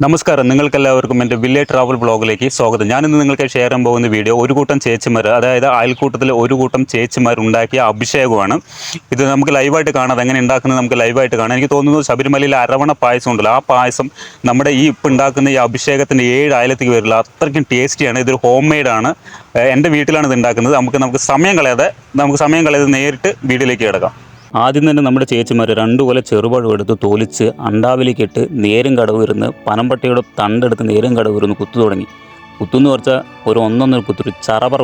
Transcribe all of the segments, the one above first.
നമസ്കാരം, നിങ്ങൾക്കെല്ലാവർക്കും എൻ്റെ വില്ലേജ് ട്രാവൽ ബ്ലോഗിലേക്ക് സ്വാഗതം. ഞാനിന്ന് നിങ്ങൾക്ക് ഷെയർ ചെയ്യാൻ പോകുന്ന വീഡിയോ ഒരു കൂട്ടം ചേച്ചിമാർ, അതായത് അയൽക്കൂട്ടത്തിൽ ഒരു കൂട്ടം ചേച്ചിമാർ ഉണ്ടാക്കിയ അഭിഷേകമാണ്. ഇത് നമുക്ക് ലൈവായിട്ട് കാണാം. എങ്ങനെ ഉണ്ടാക്കുന്നത് നമുക്ക് ലൈവായിട്ട് കാണാം. എനിക്ക് തോന്നുന്നു ശബരിമലയിൽ അരവണ പായസം ഉണ്ടല്ലോ, ആ പായസം നമ്മുടെ ഈ ഇപ്പം ഉണ്ടാക്കുന്ന ഈ അഭിഷേകത്തിൻ്റെ 7 അയലത്തേക്ക് വരില്ല, അത്രയ്ക്കും ടേസ്റ്റിയാണ്. ഇതൊരു ഹോം മെയ്ഡാണ്. എൻ്റെ വീട്ടിലാണ് ഇത് ഉണ്ടാക്കുന്നത്. നമുക്ക് സമയം കളയാതെ നേരിട്ട് വീട്ടിലേക്ക് കിടക്കാം. ആദ്യം തന്നെ നമ്മുടെ ചേച്ചിമാർ 2 കൊല ചെറുപഴം എടുത്ത് തോലിച്ച് അണ്ടാവിലേക്കിട്ട് നേരും കടവിരുന്ന് പനമ്പട്ടിയുടെ തണ്ടെടുത്ത് നേരും കടവിരുന്ന് കുത്തു തുടങ്ങി. കുത്തുന്ന് കുറച്ചാൽ ഒരു 1.5 കുത്തൊരു ചറപറ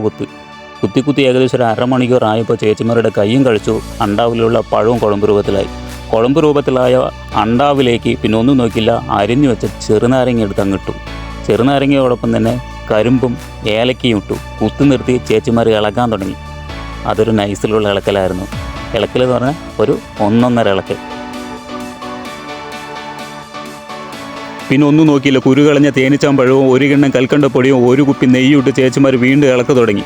കുത്തി ഏകദേശം ഒരു അരമണിക്കൂർ ആയപ്പോൾ ചേച്ചിമാരുടെ കൈയും കഴിച്ചു. അണ്ടാവിലുള്ള പഴവും കുഴമ്പ് രൂപത്തിലായ അണ്ടാവിലേക്ക് പിന്നെ ഒന്നും നോക്കില്ല, അരിഞ്ഞു വെച്ച ചെറുനാരങ്ങ എടുത്ത് അങ്ങിട്ടു. ചെറുനാരങ്ങയോടൊപ്പം തന്നെ കരിമ്പും ഏലക്കയും ഇട്ടു. കുത്തു നിർത്തി ചേച്ചിമാർ ഇളക്കാൻ തുടങ്ങി. അതൊരു നൈസിലുള്ള ഇളക്കലായിരുന്നു. ഇളക്കൽ എന്ന് പറഞ്ഞാൽ ഒരു 1.5 ഇളക്ക്. പിന്നെ ഒന്നും നോക്കിയില്ല, കുരുകളഞ്ഞ തേനീച്ചാമ്പഴവും 1 കിണ്ണം കൽക്കണ്ട പൊടിയും 1 കുപ്പി നെയ്യും ഇട്ട് ചേച്ചിമാർ വീണ്ടും ഇളക്ക് തുടങ്ങി.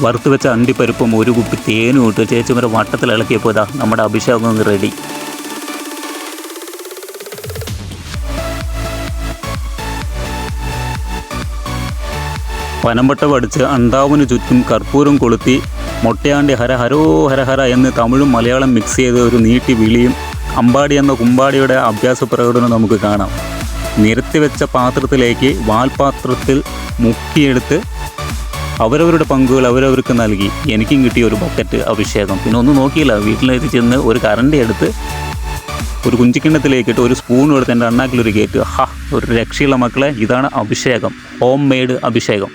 വറുത്ത് വെച്ച അണ്ടിപ്പരിപ്പും 1 കുപ്പി തേനും ഇട്ട് ചേച്ചിമാർ വട്ടത്തിൽ ഇളക്കിയപ്പോൾ ഇതാ നമ്മുടെ അഭിഷേകം റെഡി. പനമ്പട്ട വടിച്ച് അണ്ടാവിന് ചുറ്റും കർപ്പൂരം കൊളുത്തി മൊട്ടയാണ്ടി ഹര ഹരോ ഹര എന്ന് തമിഴും മലയാളം മിക്സ് ചെയ്ത് ഒരു നീട്ടി വിളിയും അമ്പാടി എന്ന കുമ്പാടിയുടെ അഭ്യാസ പ്രകടനം നമുക്ക് കാണാം. നിരത്തിവെച്ച പാത്രത്തിലേക്ക് വാൽപാത്രത്തിൽ മുക്കിയെടുത്ത് അവരവരുടെ പങ്കുകൾ അവരവർക്ക് നൽകി. എനിക്കും കിട്ടിയ ഒരു ബക്കറ്റ് അഭിഷേകം. പിന്നെ ഒന്നും നോക്കിയില്ല, വീട്ടിലേക്ക് ചെന്ന് ഒരു കരണ്ടി എടുത്ത് ഒരു കുഞ്ചിക്കിണ്ണത്തിലേക്കിട്ട് ഒരു സ്പൂൺ എടുത്ത് എൻ്റെ അണ്ണാക്കിലൊരു കയറ്റ്. ഒരു രക്ഷയുള്ള മക്കളെ, ഇതാണ് അഭിഷേകം, ഹോം മെയ്ഡ് അഭിഷേകം.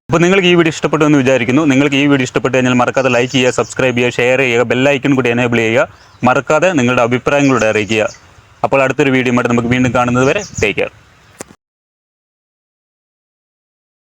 അപ്പോൾ നിങ്ങൾക്ക് ഈ വീഡിയോ ഇഷ്ടപ്പെട്ടു എന്ന് വിചാരിക്കുന്നു. നിങ്ങൾക്ക് ഈ വീഡിയോ ഇഷ്ടപ്പെട്ട് കഴിഞ്ഞാൽ മറക്കാതെ ലൈക്ക് ചെയ്യുക, സബ്സ്ക്രൈബ് ചെയ്യുക, ഷെയർ ചെയ്യുക, ബെല്ലൈക്കൺ കൂടി എനേബിൾ ചെയ്യുക. മറക്കാതെ നിങ്ങളുടെ അഭിപ്രായങ്ങളൂടെ അറിയിക്കുക. അപ്പോൾ അടുത്തൊരു വീഡിയോ ആയിട്ട് നമുക്ക് വീണ്ടും കാണുന്നത് വരെ ടേക്ക് കെയർ.